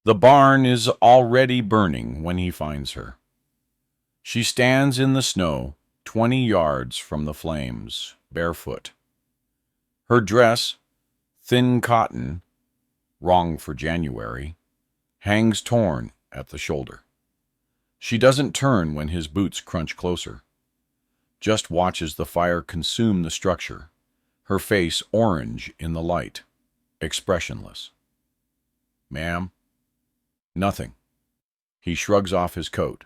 The barn is already burning when he finds her. She stands in the snow, 20 yards from the flames, barefoot. Her dress, thin cotton, wrong for January, hangs torn at the shoulder. She doesn't turn when his boots crunch closer, just watches the fire consume the structure, her face orange in the light, expressionless. Ma'am? Nothing. He shrugs off his coat,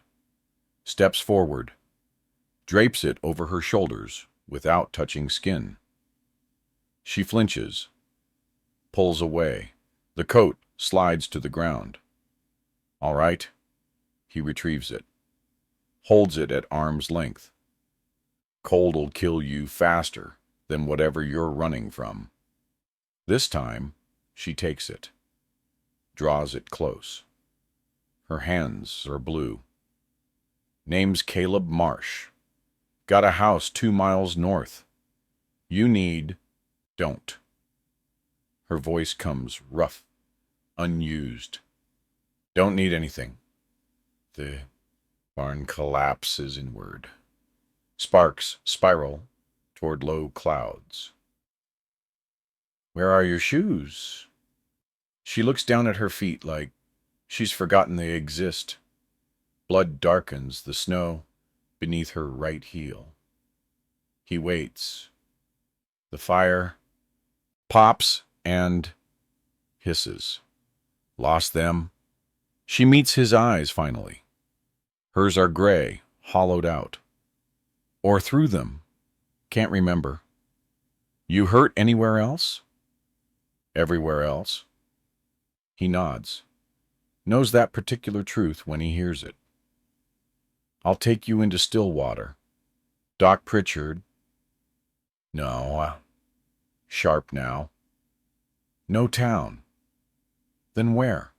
steps forward, drapes it over her shoulders without touching skin. She flinches, pulls away. The coat slides to the ground. All right. He retrieves it, holds it at arm's length. Cold'll kill you faster than whatever you're running from. This time, she takes it, draws it close. Her hands are blue. Name's Caleb Marsh. Got a house 2 miles north. You need... don't. Her voice comes rough, unused. Don't need anything. The barn collapses inward. Sparks spiral toward low clouds. Where are your shoes? She looks down at her feet like she's forgotten they exist. Blood darkens the snow beneath her right heel. He waits. The fire pops and hisses. Lost them? She meets his eyes finally. Hers are gray, hollowed out. Or through them. Can't remember. You hurt anywhere else? Everywhere else. He nods. Knows that particular truth when he hears it. I'll take you into Stillwater. Doc Pritchard. No, Sharp now. No town. Then where?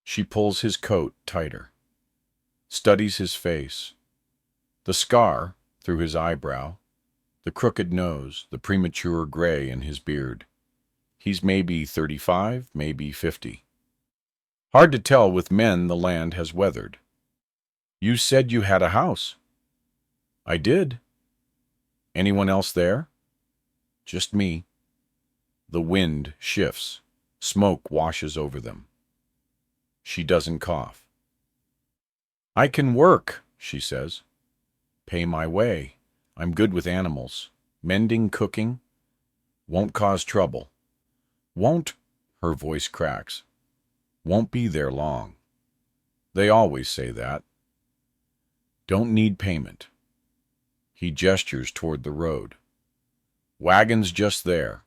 She pulls his coat tighter, studies his face. The scar through his eyebrow, the crooked nose, the premature gray in his beard. He's maybe 35, maybe 50. Hard to tell with men the land has weathered. You said you had a house. I did. Anyone else there? Just me. The wind shifts. Smoke washes over them. She doesn't cough. I can work, she says. Pay my way. I'm good with animals. Mending, cooking. Won't cause trouble. Won't, her voice cracks. Won't be there long. They always say that. Don't need payment. He gestures toward the road. Wagon's just there.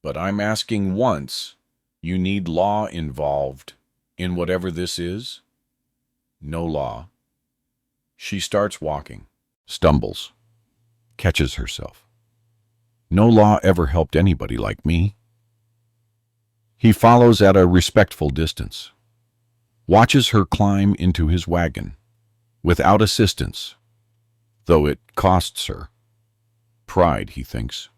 But I'm asking once, you need law involved in whatever this is? No law. She starts walking, stumbles, catches herself. No law ever helped anybody like me. He follows at a respectful distance, watches her climb into his wagon, without assistance, though it costs her. Pride, he thinks.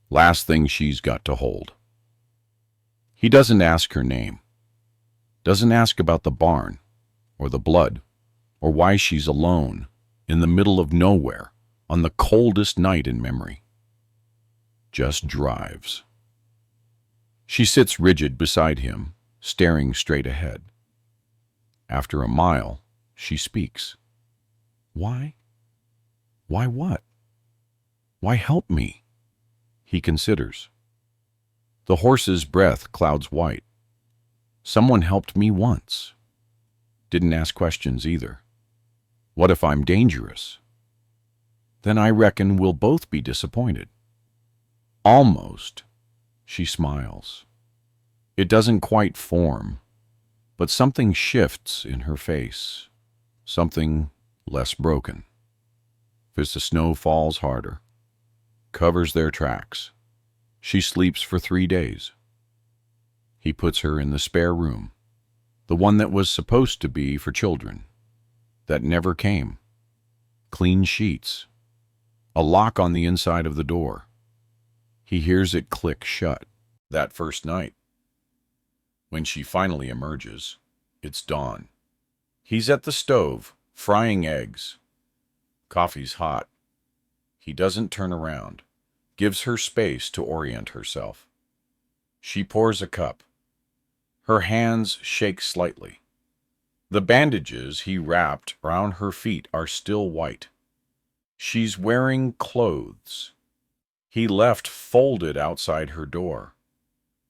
Last thing she's got to hold. He doesn't ask her name, doesn't ask about the barn, or the blood, or why she's alone, in the middle of nowhere, on the coldest night in memory. Just drives. She sits rigid beside him, staring straight ahead. After a mile, she speaks. Why? Why what? Why help me? He considers. The horse's breath clouds white. Someone helped me once. Didn't ask questions either. What if I'm dangerous? Then I reckon we'll both be disappointed. Almost. She smiles. It doesn't quite form, but something shifts in her face. Something less broken. As the snow falls harder, covers their tracks. She sleeps for 3 days. He puts her in the spare room, the one that was supposed to be for children, that never came. Clean sheets, a lock on the inside of the door. He hears it click shut. That first night. When she finally emerges, it's dawn. He's at the stove, frying eggs. Coffee's hot. He doesn't turn around, gives her space to orient herself. She pours a cup. Her hands shake slightly. The bandages he wrapped round her feet are still white. She's wearing clothes he left folded outside her door.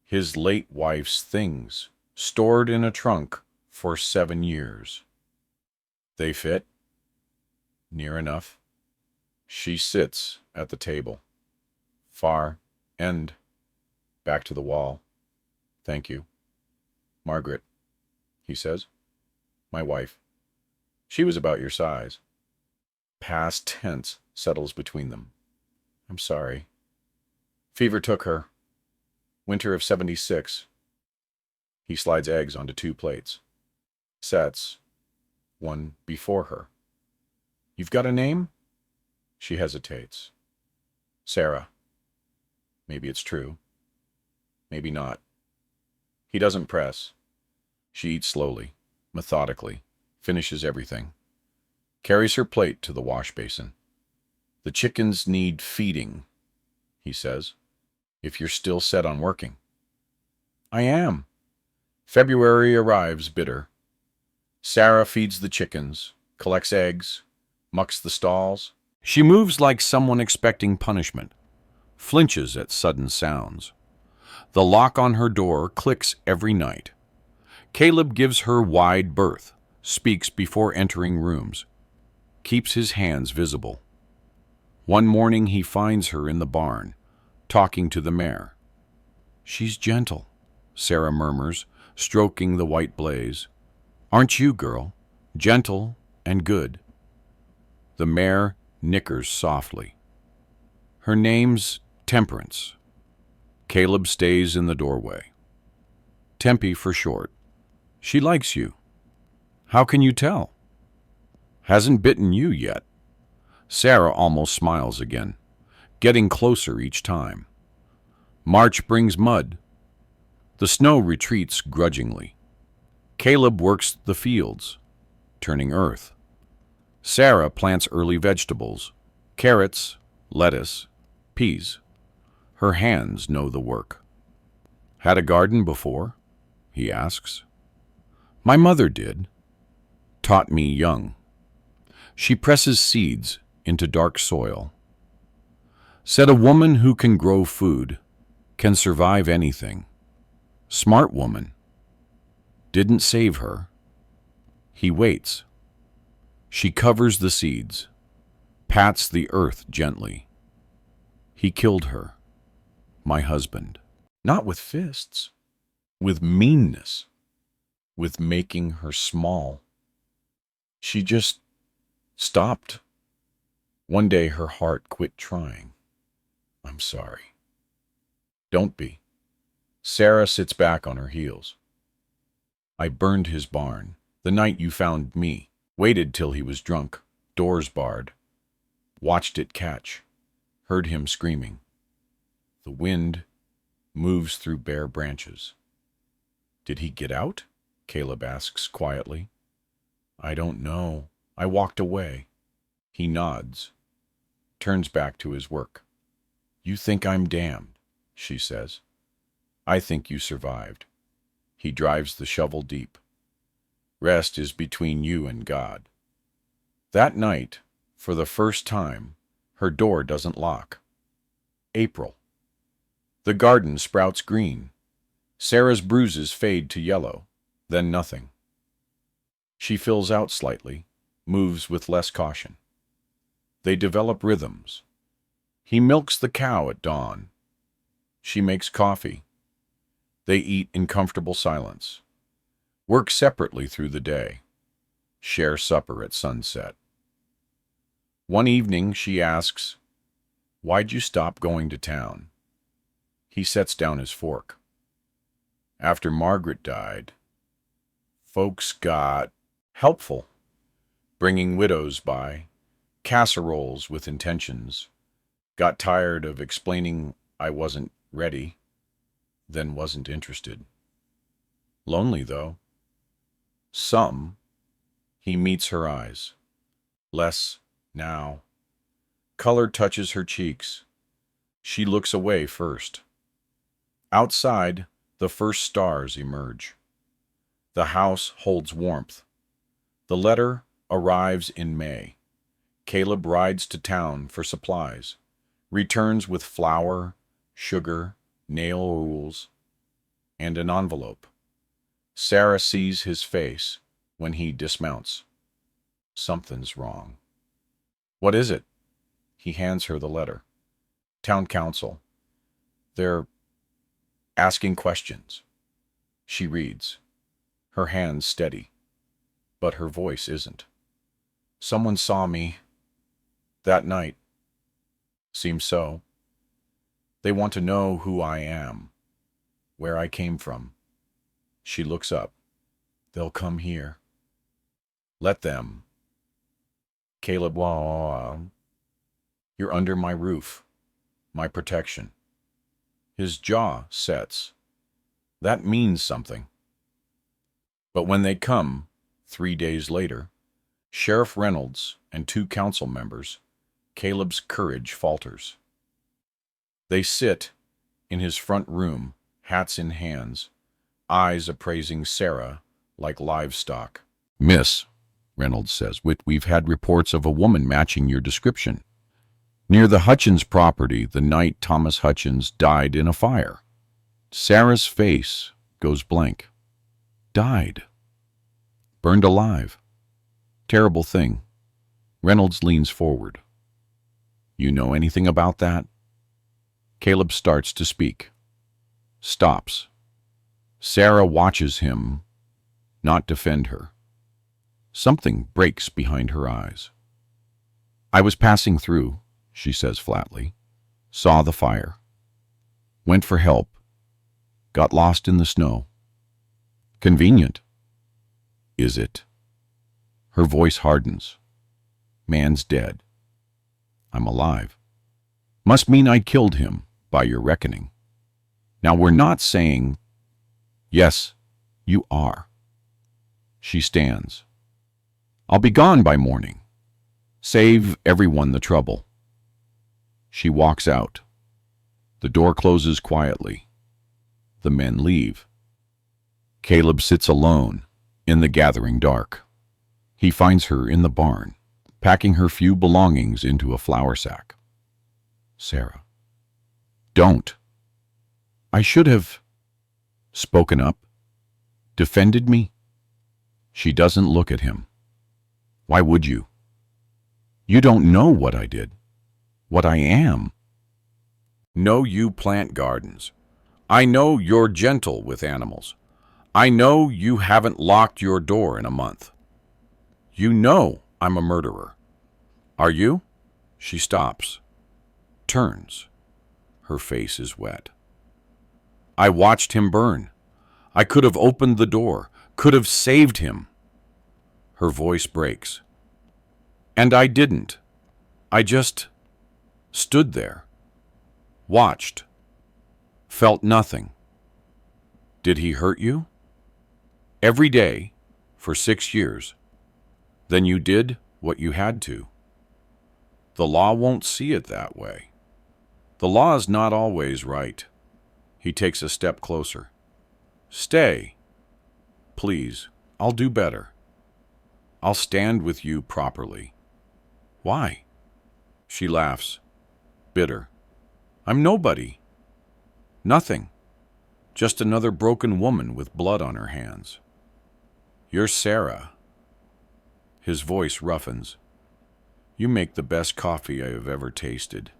His late wife's things, stored in a trunk for 7 years. They fit? Near enough. She sits at the table. Far end. Back to the wall. Thank you. Margaret, he says. My wife. She was about your size. Past tense settles between them. I'm sorry. Fever took her. Winter of 76. He slides eggs onto 2 plates. Sets. One before her. You've got a name? She hesitates. Sarah. Maybe it's true. Maybe not. He doesn't press. She eats slowly, methodically, finishes everything. Carries her plate to the wash basin. The chickens need feeding, he says, if you're still set on working. I am. February arrives bitter. Sarah feeds the chickens, collects eggs, mucks the stalls. She moves like someone expecting punishment, flinches at sudden sounds. The lock on her door clicks every night. Caleb gives her wide berth, speaks before entering rooms, keeps his hands visible. One morning he finds her in the barn, talking to the mare. She's gentle, Sarah murmurs, stroking the white blaze. Aren't you, girl? Gentle and good. The mare nickers softly. Her name's Temperance. Caleb stays in the doorway. Tempe for short. She likes you. How can you tell? Hasn't bitten you yet. Sarah almost smiles again, getting closer each time. March brings mud. The snow retreats grudgingly. Caleb works the fields, turning earth. Sarah plants early vegetables, carrots, lettuce, peas. Her hands know the work. Had a garden before? He asks. My mother did. Taught me young. She presses seeds into dark soil. Said a woman who can grow food can survive anything. Smart woman. Didn't save her. He waits. She covers the seeds, pats the earth gently. He killed her, my husband. Not with fists, with meanness, with making her small. She just stopped. One day her heart quit trying. I'm sorry. Don't be. Sarah sits back on her heels. I burned his barn the night you found me. Waited till he was drunk, doors barred. Watched it catch. Heard him screaming. The wind moves through bare branches. Did he get out? Caleb asks quietly. I don't know. I walked away. He nods. Turns back to his work. You think I'm damned, she says. I think you survived. He drives the shovel deep. Rest is between you and God. That night, for the first time, her door doesn't lock. April. The garden sprouts green. Sarah's bruises fade to yellow, then nothing. She fills out slightly, moves with less caution. They develop rhythms. He milks the cow at dawn. She makes coffee. They eat in comfortable silence. Work separately through the day. Share supper at sunset. One evening she asks, Why'd you stop going to town? He sets down his fork. After Margaret died, folks got helpful, bringing widows by, casseroles with intentions. Got tired of explaining I wasn't ready, then wasn't interested. Lonely, though. Some. He meets her eyes. Less, now. Color touches her cheeks. She looks away first. Outside, the first stars emerge. The house holds warmth. The letter arrives in May. Caleb rides to town for supplies, returns with flour, sugar, nail oils, and an envelope. Sarah sees his face when he dismounts. Something's wrong. What is it? He hands her the letter. Town council. They're asking questions. She reads, her hands steady, but her voice isn't. Someone saw me that night. Seems so. They want to know who I am, where I came from. She looks up. They'll come here. Let them. Caleb, you're under my roof, my protection. His jaw sets. That means something. But when they come, 3 days later, Sheriff Reynolds and 2 council members, Caleb's courage falters. They sit in his front room, hats in hands, eyes appraising Sarah like livestock. Miss, Reynolds says, we've had reports of a woman matching your description. Near the Hutchins property the night Thomas Hutchins died in a fire. Sarah's face goes blank. Died. Burned alive. Terrible thing. Reynolds leans forward. You know anything about that? Caleb starts to speak. Stops. Sarah watches him, not defend her. Something breaks behind her eyes. I was passing through, she says flatly. Saw the fire. Went for help. Got lost in the snow. Convenient. Is it? Her voice hardens. Man's dead. I'm alive. Must mean I killed him, by your reckoning. Now we're not saying, yes, you are. She stands. I'll be gone by morning. Save everyone the trouble. She walks out. The door closes quietly. The men leave. Caleb sits alone in the gathering dark. He finds her in the barn, packing her few belongings into a flour sack. Sarah. Don't. I should have spoken up, defended me. She doesn't look at him. Why would you? You don't know what I did, what I am. Know you plant gardens. I know you're gentle with animals. I know you haven't locked your door in a month. You know I'm a murderer. Are you? She stops, turns. Her face is wet. I watched him burn. I could have opened the door, could have saved him. Her voice breaks. And I didn't. I just stood there, watched, felt nothing. Did he hurt you? Every day, for 6 years. Then you did what you had to. The law won't see it that way. The law is not always right. He takes a step closer. Stay. Please, I'll do better. I'll stand with you properly. Why? She laughs, bitter. I'm nobody. Nothing. Just another broken woman with blood on her hands. You're Sarah. His voice roughens. You make the best coffee I have ever tasted.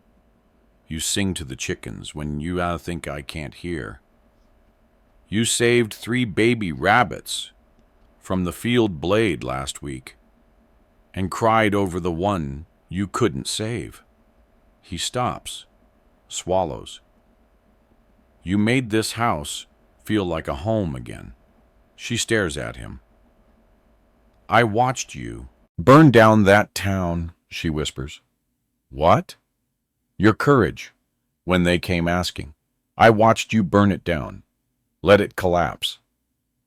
You sing to the chickens when you think I can't hear. You saved 3 baby rabbits from the field blade last week and cried over the one you couldn't save. He stops, swallows. You made this house feel like a home again. She stares at him. I watched you burn down that town, she whispers. What? Your courage, when they came asking. I watched you burn it down, let it collapse.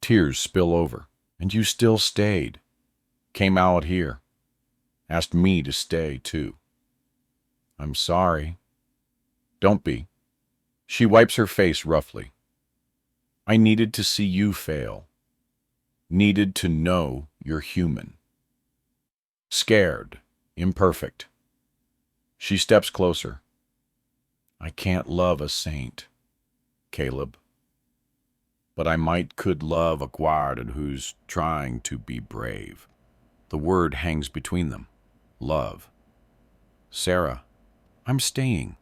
Tears spill over, and you still stayed. Came out here. Asked me to stay, too. I'm sorry. Don't be. She wipes her face roughly. I needed to see you fail. Needed to know you're human. Scared, imperfect. She steps closer. I can't love a saint, Caleb. But I could love a guard who's trying to be brave. The word hangs between them. Love. Sarah, I'm staying.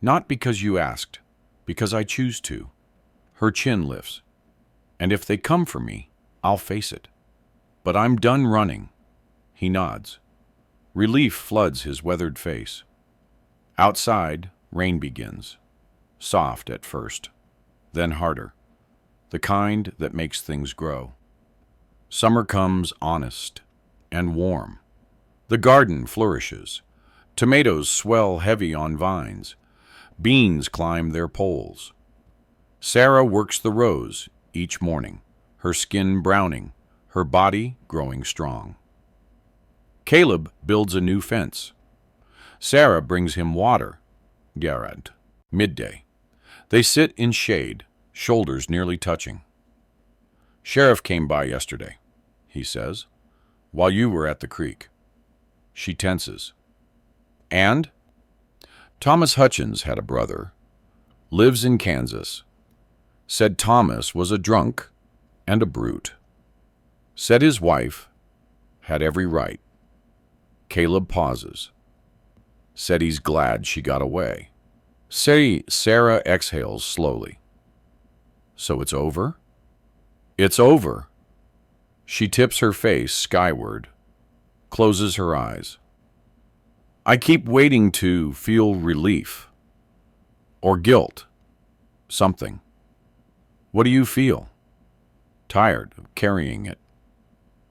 Not because you asked, because I choose to. Her chin lifts. And if they come for me, I'll face it. But I'm done running. He nods. Relief floods his weathered face. Outside, rain begins. Soft at first, then harder. The kind that makes things grow. Summer comes honest and warm. The garden flourishes. Tomatoes swell heavy on vines. Beans climb their poles. Sarah works the rows each morning, her skin browning, her body growing strong. Caleb builds a new fence. Sarah brings him water, Garrett, midday. They sit in shade, shoulders nearly touching. Sheriff came by yesterday, he says, while you were at the creek. She tenses. And? Thomas Hutchins had a brother. Lives in Kansas. Said Thomas was a drunk and a brute. Said his wife had every right. Caleb pauses. Said he's glad she got away. Sarah exhales slowly. So it's over? It's over. She tips her face skyward, closes her eyes. I keep waiting to feel relief. Or guilt. Something. What do you feel? Tired of carrying it.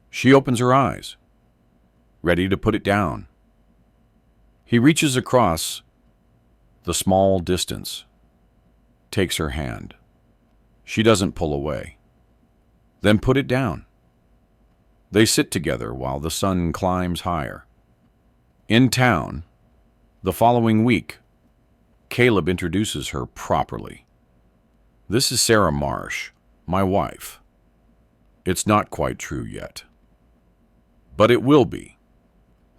She opens her eyes, ready to put it down. He reaches across the small distance, takes her hand. She doesn't pull away. Then put it down. They sit together while the sun climbs higher. In town, the following week, Caleb introduces her properly. This is Sarah Marsh, my wife. It's not quite true yet. But it will be.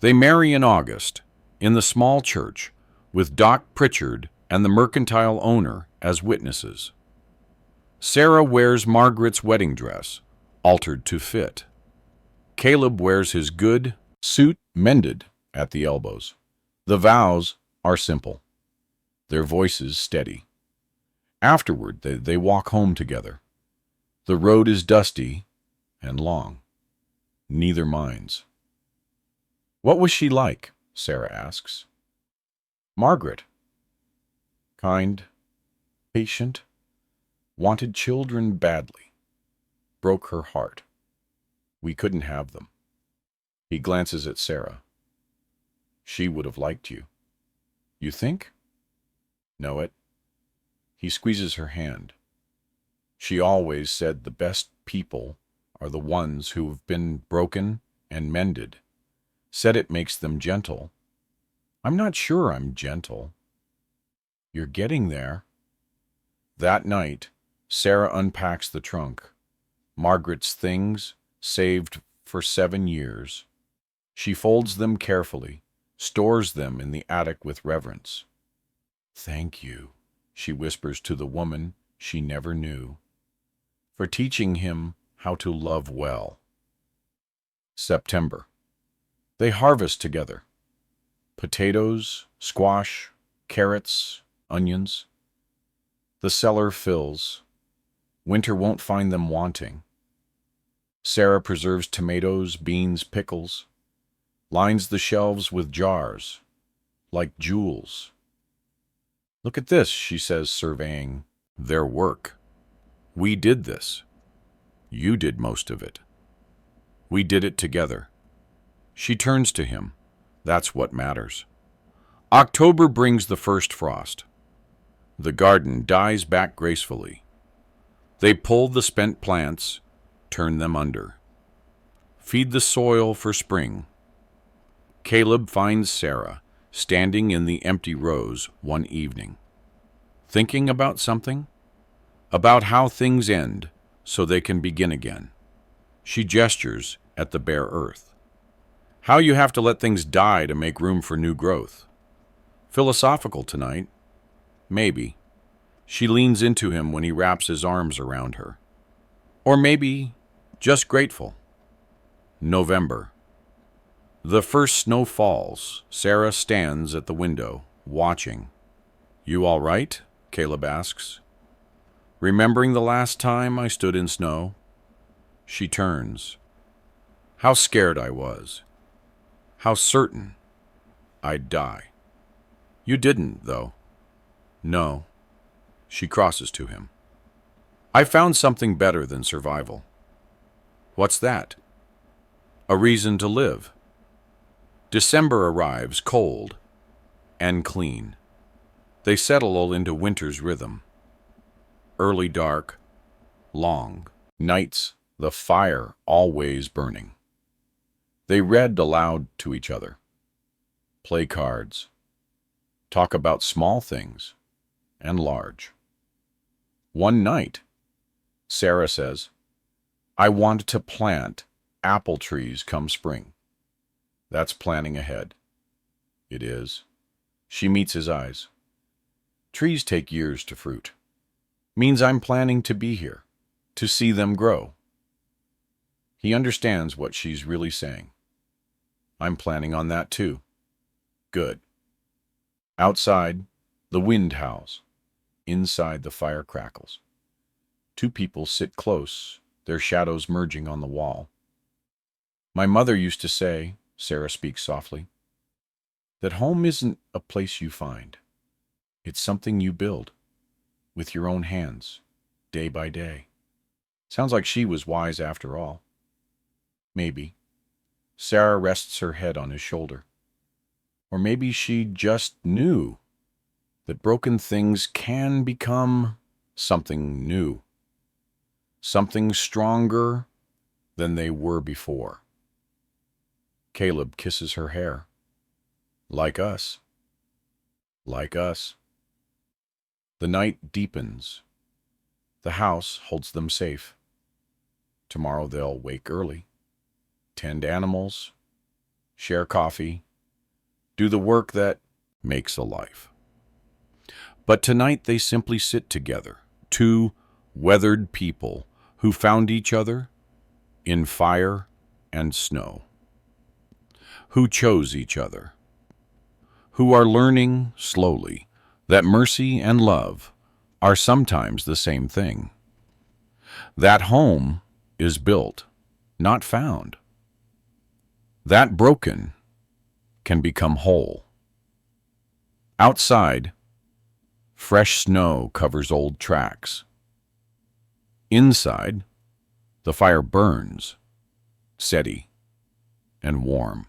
They marry in August, in the small church, with Doc Pritchard and the mercantile owner as witnesses. Sarah wears Margaret's wedding dress, altered to fit. Caleb wears his good suit mended at the elbows. The vows are simple, their voices steady. Afterward, they walk home together. The road is dusty and long. Neither minds. What was she like? Sarah asks. Margaret. Kind, patient, wanted children badly. Broke her heart. We couldn't have them. He glances at Sarah. She would have liked you. You think? Know it. He squeezes her hand. She always said the best people are the ones who have been broken and mended. Said it makes them gentle. I'm not sure I'm gentle. You're getting there. That night, Sarah unpacks the trunk. Margaret's things, saved for 7 years. She folds them carefully, stores them in the attic with reverence. Thank you, she whispers to the woman she never knew, for teaching him how to love well. September. They harvest together. Potatoes, squash, carrots, onions. The cellar fills. Winter won't find them wanting. Sarah preserves tomatoes, beans, pickles. Lines the shelves with jars, like jewels. Look at this, she says, surveying their work. We did this. You did most of it. We did it together. She turns to him. That's what matters. October brings the first frost. The garden dies back gracefully. They pull the spent plants, turn them under. Feed the soil for spring. Caleb finds Sarah standing in the empty rows one evening, thinking about something, about how things end so they can begin again. She gestures at the bare earth. How you have to let things die to make room for new growth. Philosophical tonight? Maybe. She leans into him when he wraps his arms around her. Or maybe just grateful. November. The first snow falls. Sarah stands at the window, watching. You all right? Caleb asks. Remembering the last time I stood in snow? She turns. How scared I was. How certain I'd die. You didn't, though. No. She crosses to him. I found something better than survival. What's that? A reason to live. December arrives cold and clean. They settle all into winter's rhythm. Early dark, long nights, the fire always burning. They read aloud to each other, play cards, talk about small things and large. One night, Sarah says, I want to plant apple trees come spring. That's planning ahead. It is. She meets his eyes. Trees take years to fruit. Means I'm planning to be here, to see them grow. He understands what she's really saying. I'm planning on that too. Good. Outside, the wind howls. Inside, the fire crackles. Two people sit close, their shadows merging on the wall. My mother used to say, Sarah speaks softly, that home isn't a place you find. It's something you build, with your own hands, day by day. Sounds like she was wise after all. Maybe. Sarah rests her head on his shoulder. Or maybe she just knew that broken things can become something new, something stronger than they were before. Caleb kisses her hair. Like us. Like us. The night deepens. The house holds them safe. Tomorrow they'll wake early, tend animals, share coffee, do the work that makes a life. But tonight they simply sit together, two weathered people who found each other in fire and snow, who chose each other, who are learning slowly that mercy and love are sometimes the same thing. That home is built, not found. That broken can become whole. Outside, fresh snow covers old tracks. Inside, the fire burns, steady and warm.